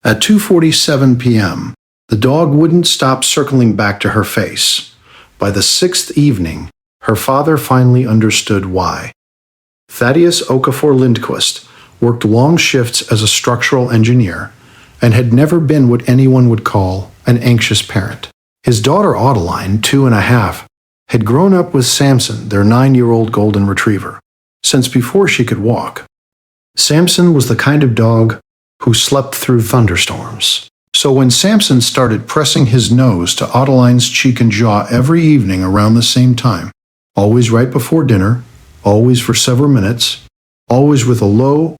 At 2:47 p.m., the dog wouldn't stop circling back to her face. By the sixth evening, her father finally understood why. Thaddeus Okafor Lindquist worked long shifts as a structural engineer and had never been what anyone would call an anxious parent. His daughter Adeline, 2.5, had grown up with Samson, their 9-year-old golden retriever, since before she could walk. Samson was the kind of dog who slept through thunderstorms. So when Samson started pressing his nose to Adeline's cheek and jaw every evening around the same time, always right before dinner, always for several minutes, always with a low,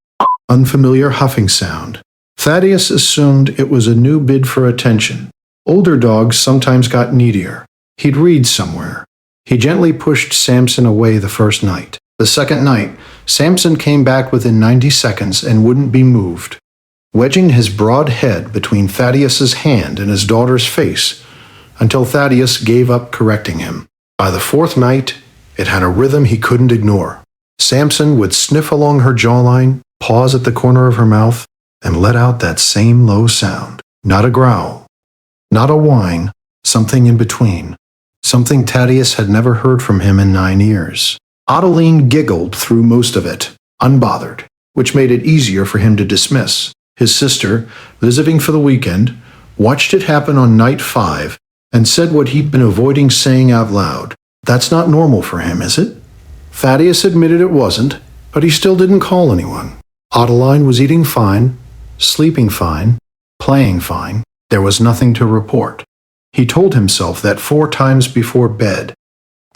unfamiliar huffing sound, Thaddeus assumed it was a new bid for attention. Older dogs sometimes got needier. He'd read somewhere. He gently pushed Samson away the first night. The second night, Samson came back within 90 seconds and wouldn't be moved, wedging his broad head between Thaddeus's hand and his daughter's face until Thaddeus gave up correcting him. By the fourth night, it had a rhythm he couldn't ignore. Samson would sniff along her jawline, pause at the corner of her mouth, and let out that same low sound. Not a growl, not a whine, something in between. Something Thaddeus had never heard from him in 9 years. Adeline giggled through most of it, unbothered, which made it easier for him to dismiss. His sister, visiting for the weekend, watched it happen on night 5 and said what he'd been avoiding saying out loud. That's not normal for him, is it? Thaddeus admitted it wasn't, but he still didn't call anyone. Adeline was eating fine, sleeping fine, playing fine. There was nothing to report. He told himself that 4 times before bed.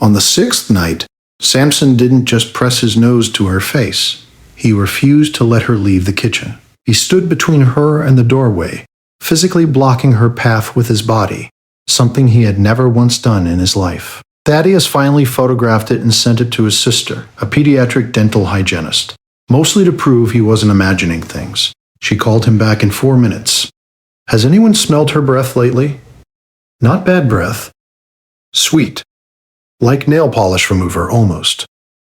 On the 6th night, Samson didn't just press his nose to her face. He refused to let her leave the kitchen. He stood between her and the doorway, physically blocking her path with his body, something he had never once done in his life. Thaddeus finally photographed it and sent it to his sister, a pediatric dental hygienist, mostly to prove he wasn't imagining things. She called him back in 4 minutes. Has anyone smelled her breath lately? Not bad breath. Sweet. Like nail polish remover, almost.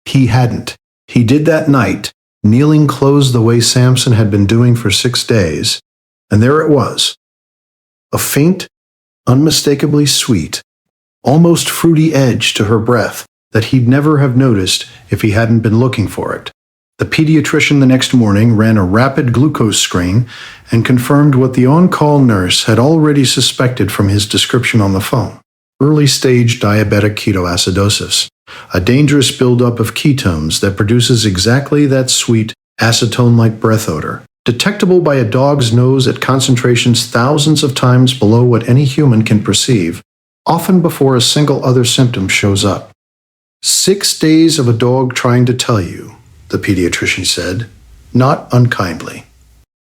He hadn't. He did that night, kneeling close the way Samson had been doing for 6 days, and there it was. A faint, unmistakably sweet, almost fruity edge to her breath that he'd never have noticed if he hadn't been looking for it. The pediatrician the next morning ran a rapid glucose screen and confirmed what the on-call nurse had already suspected from his description on the phone. Early-stage diabetic ketoacidosis, a dangerous buildup of ketones that produces exactly that sweet, acetone-like breath odor, detectable by a dog's nose at concentrations thousands of times below what any human can perceive, often before a single other symptom shows up. 6 days of a dog trying to tell you, the pediatrician said, not unkindly.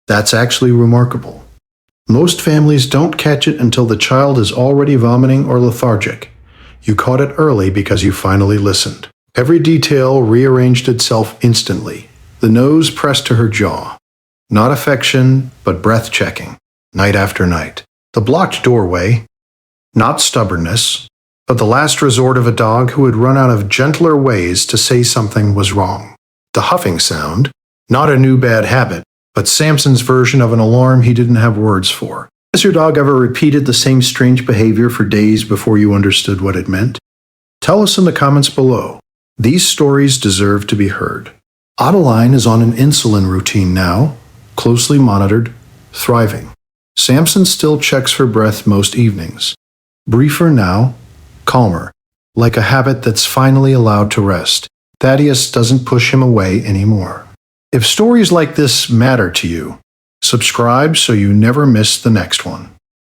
That's actually remarkable. Most families don't catch it until the child is already vomiting or lethargic. You caught it early because you finally listened. Every detail rearranged itself instantly. The nose pressed to her jaw. Not affection, but breath checking, night after night. The blocked doorway, not stubbornness, but the last resort of a dog who had run out of gentler ways to say something was wrong. The huffing sound, not a new bad habit, but Samson's version of an alarm he didn't have words for. Has your dog ever repeated the same strange behavior for days before you understood what it meant? Tell us in the comments below. These stories deserve to be heard. Adeline is on an insulin routine now, closely monitored, thriving. Samson still checks for breath most evenings. Briefer now, calmer, like a habit that's finally allowed to rest. Thaddeus doesn't push him away anymore. If stories like this matter to you, subscribe so you never miss the next one.